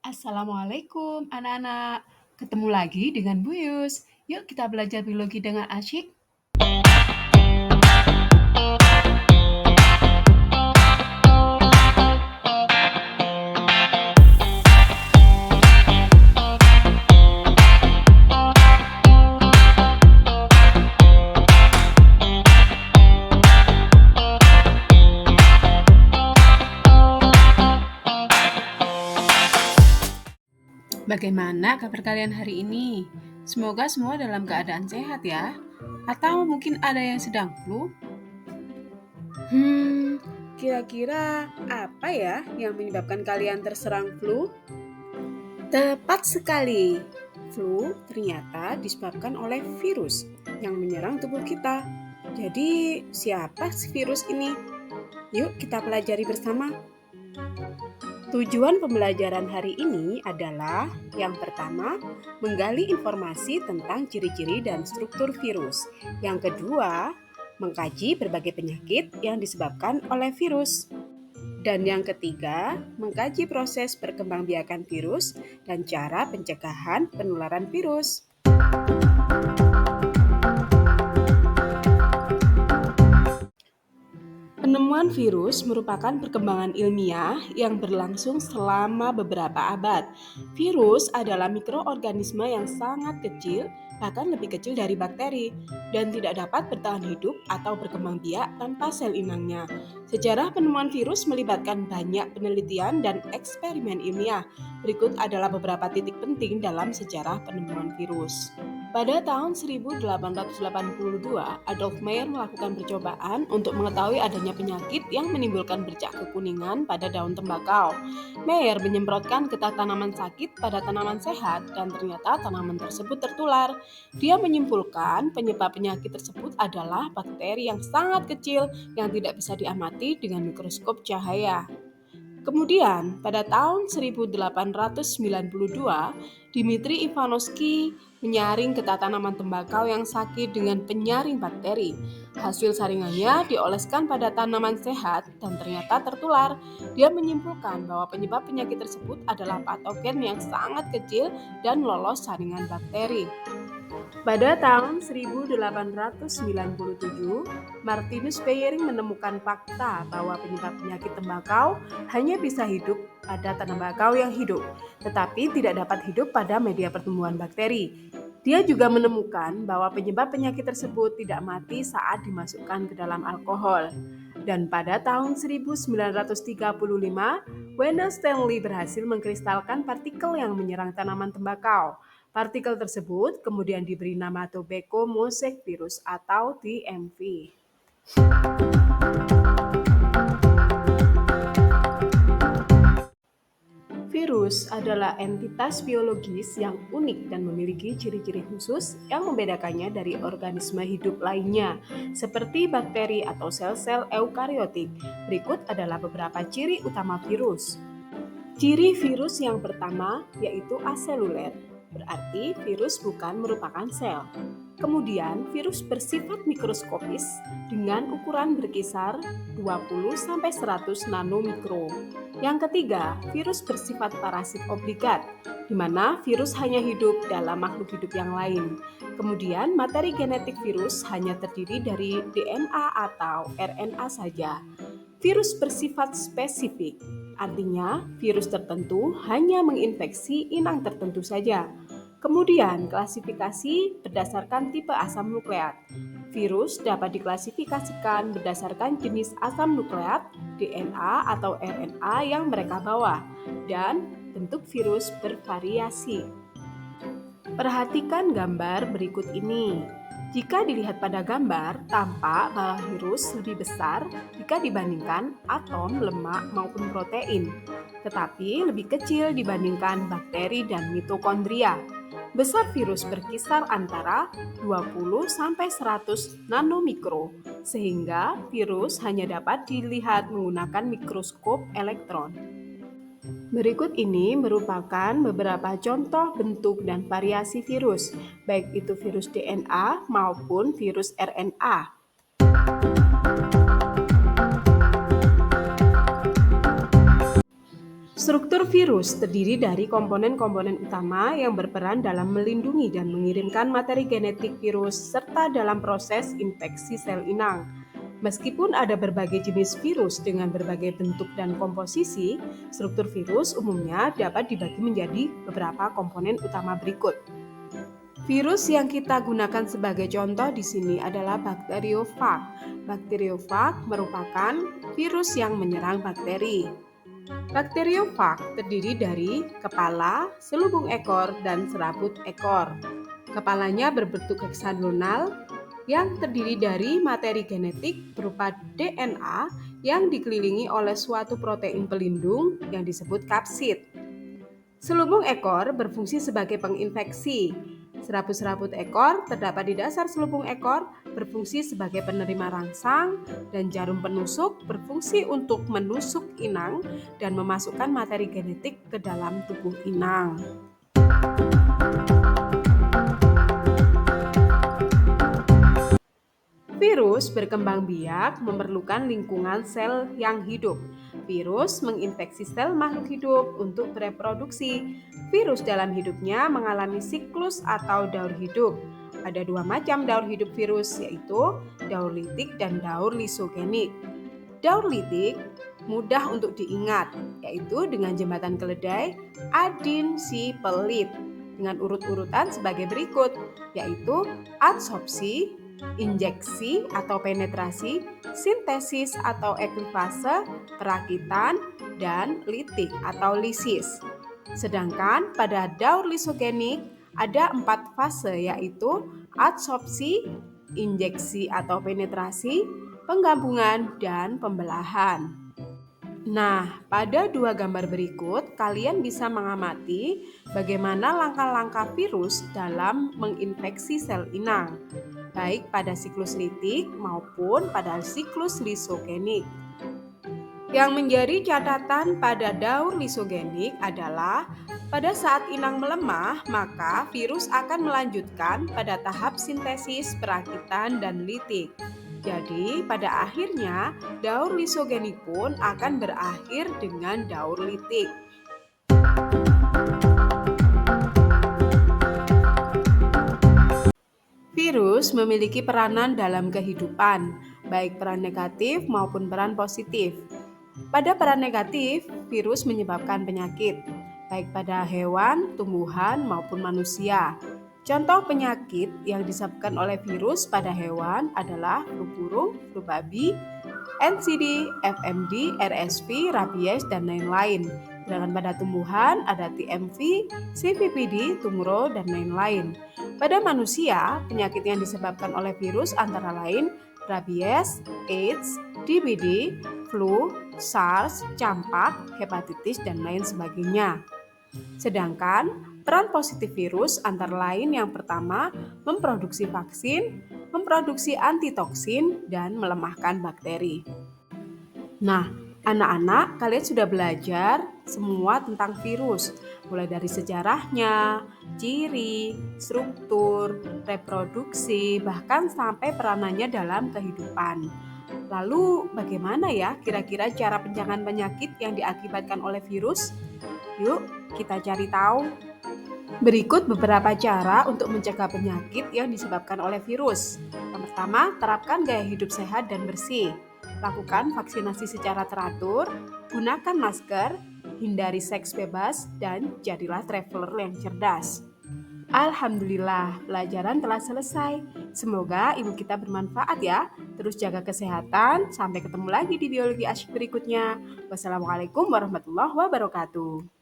Assalamualaikum anak-anak. Ketemu lagi dengan Bu Yus. Yuk kita belajar biologi dengan asyik. Bagaimana kabar kalian hari ini? Semoga semua dalam keadaan sehat ya. Atau mungkin ada yang sedang flu? Kira-kira apa ya yang menyebabkan kalian terserang flu? Tepat sekali. Flu ternyata disebabkan oleh virus yang menyerang tubuh kita. Jadi, siapa virus ini? Yuk kita pelajari bersama. Tujuan pembelajaran hari ini adalah yang pertama, menggali informasi tentang ciri-ciri dan struktur virus. Yang kedua, mengkaji berbagai penyakit yang disebabkan oleh virus. Dan yang ketiga, mengkaji proses perkembangbiakan virus dan cara pencegahan penularan virus. Penemuan virus merupakan perkembangan ilmiah yang berlangsung selama beberapa abad. Virus adalah mikroorganisme yang sangat kecil, bahkan lebih kecil dari bakteri, dan tidak dapat bertahan hidup atau berkembang biak tanpa sel inangnya. Sejarah penemuan virus melibatkan banyak penelitian dan eksperimen ilmiah. Berikut adalah beberapa titik penting dalam sejarah penemuan virus. Pada tahun 1882, Adolf Meyer melakukan percobaan untuk mengetahui adanya penyakit yang menimbulkan bercak kekuningan pada daun tembakau. Meyer menyemprotkan getah tanaman sakit pada tanaman sehat dan ternyata tanaman tersebut tertular. Dia menyimpulkan penyebab penyakit tersebut adalah bakteri yang sangat kecil yang tidak bisa diamati dengan mikroskop cahaya. Kemudian, pada tahun 1892, Dmitri Ivanovsky menyaring getah tanaman tembakau yang sakit dengan penyaring bakteri. Hasil saringannya dioleskan pada tanaman sehat dan ternyata tertular. Dia menyimpulkan bahwa penyebab penyakit tersebut adalah patogen yang sangat kecil dan lolos saringan bakteri. Pada tahun 1897, Martinus Peyering menemukan fakta bahwa penyebab penyakit tembakau hanya bisa hidup pada tembakau yang hidup, tetapi tidak dapat hidup pada media pertumbuhan bakteri. Dia juga menemukan bahwa penyebab penyakit tersebut tidak mati saat dimasukkan ke dalam alkohol. Dan pada tahun 1935, Wayne Stanley berhasil mengkristalkan partikel yang menyerang tanaman tembakau. Partikel tersebut kemudian diberi nama Tobacco Mosaic Virus atau TMV. Virus adalah entitas biologis yang unik dan memiliki ciri-ciri khusus yang membedakannya dari organisme hidup lainnya, seperti bakteri atau sel-sel eukariotik. Berikut adalah beberapa ciri utama virus. Ciri virus yang pertama yaitu aseluler, berarti virus bukan merupakan sel. Kemudian, virus bersifat mikroskopis dengan ukuran berkisar 20-100 nanomikro. Yang ketiga, virus bersifat parasit obligat, di mana virus hanya hidup dalam makhluk hidup yang lain. Kemudian, materi genetik virus hanya terdiri dari DNA atau RNA saja. Virus bersifat spesifik, artinya virus tertentu hanya menginfeksi inang tertentu saja. Kemudian, klasifikasi berdasarkan tipe asam nukleat. Virus dapat diklasifikasikan berdasarkan jenis asam nukleat, DNA atau RNA yang mereka bawa, dan bentuk virus bervariasi. Perhatikan gambar berikut ini. Jika dilihat pada gambar, tampak bahwa virus lebih besar jika dibandingkan atom, lemak, maupun protein, tetapi lebih kecil dibandingkan bakteri dan mitokondria. Besar virus berkisar antara 20-100 nanomikro, sehingga virus hanya dapat dilihat menggunakan mikroskop elektron. Berikut ini merupakan beberapa contoh bentuk dan variasi virus, baik itu virus DNA maupun virus RNA. Struktur virus terdiri dari komponen-komponen utama yang berperan dalam melindungi dan mengirimkan materi genetik virus serta dalam proses infeksi sel inang. Meskipun ada berbagai jenis virus dengan berbagai bentuk dan komposisi, struktur virus umumnya dapat dibagi menjadi beberapa komponen utama berikut. Virus yang kita gunakan sebagai contoh di sini adalah bakteriofag. Bakteriofag merupakan virus yang menyerang bakteri. Bakteriofag terdiri dari kepala, selubung ekor, dan serabut ekor. Kepalanya berbentuk heksagonal yang terdiri dari materi genetik berupa DNA yang dikelilingi oleh suatu protein pelindung yang disebut kapsid. Selubung ekor berfungsi sebagai penginfeksi. Serabut-serabut ekor terdapat di dasar selubung ekor berfungsi sebagai penerima rangsang dan jarum penusuk berfungsi untuk menusuk inang dan memasukkan materi genetik ke dalam tubuh inang. Virus berkembang biak memerlukan lingkungan sel yang hidup. Virus menginfeksi sel makhluk hidup untuk bereproduksi. Virus dalam hidupnya mengalami siklus atau daur hidup. Ada dua macam daur hidup virus, yaitu daur litik dan daur lisogenik. Daur litik mudah untuk diingat, yaitu dengan jembatan keledai adin-si-pelit dengan urut-urutan sebagai berikut, yaitu adsorpsi, injeksi atau penetrasi, sintesis atau eklivase, perakitan, dan litik atau lisis. Sedangkan pada daur lisogenik ada 4 fase, yaitu adsorpsi, injeksi atau penetrasi, penggabungan, dan pembelahan. Nah, pada dua gambar berikut, kalian bisa mengamati bagaimana langkah-langkah virus dalam menginfeksi sel inang, baik pada siklus litik maupun pada siklus lisogenik. Yang menjadi catatan pada daur lisogenik adalah pada saat inang melemah, maka virus akan melanjutkan pada tahap sintesis, perakitan, dan litik. Jadi, pada akhirnya, daur lisogenik pun akan berakhir dengan daur litik. Virus memiliki peranan dalam kehidupan, baik peran negatif maupun peran positif. Pada peran negatif, virus menyebabkan penyakit, baik pada hewan, tumbuhan, maupun manusia. Contoh penyakit yang disebabkan oleh virus pada hewan adalah flu burung, flu babi, NCD, FMD, RSV, rabies, dan lain-lain. Sedangkan pada tumbuhan ada TMV, CVPD, tumoro, dan lain-lain. Pada manusia, penyakit yang disebabkan oleh virus antara lain rabies, AIDS, DBD, flu, SARS, campak, hepatitis, dan lain sebagainya. Sedangkan peran positif virus antara lain yang pertama memproduksi vaksin, memproduksi antitoksin, dan melemahkan bakteri. Nah, anak-anak, kalian sudah belajar semua tentang virus, mulai dari sejarahnya, ciri, struktur, reproduksi, bahkan sampai peranannya dalam kehidupan. Lalu, bagaimana ya kira-kira cara pencegahan penyakit yang diakibatkan oleh virus? Yuk, kita cari tahu. Berikut beberapa cara untuk mencegah penyakit yang disebabkan oleh virus. Yang pertama, terapkan gaya hidup sehat dan bersih. Lakukan vaksinasi secara teratur, gunakan masker, hindari seks bebas, dan jadilah traveler yang cerdas. Alhamdulillah, pelajaran telah selesai. Semoga ilmu kita bermanfaat ya. Terus jaga kesehatan. Sampai ketemu lagi di biologi asyik berikutnya. Wassalamualaikum warahmatullahi wabarakatuh.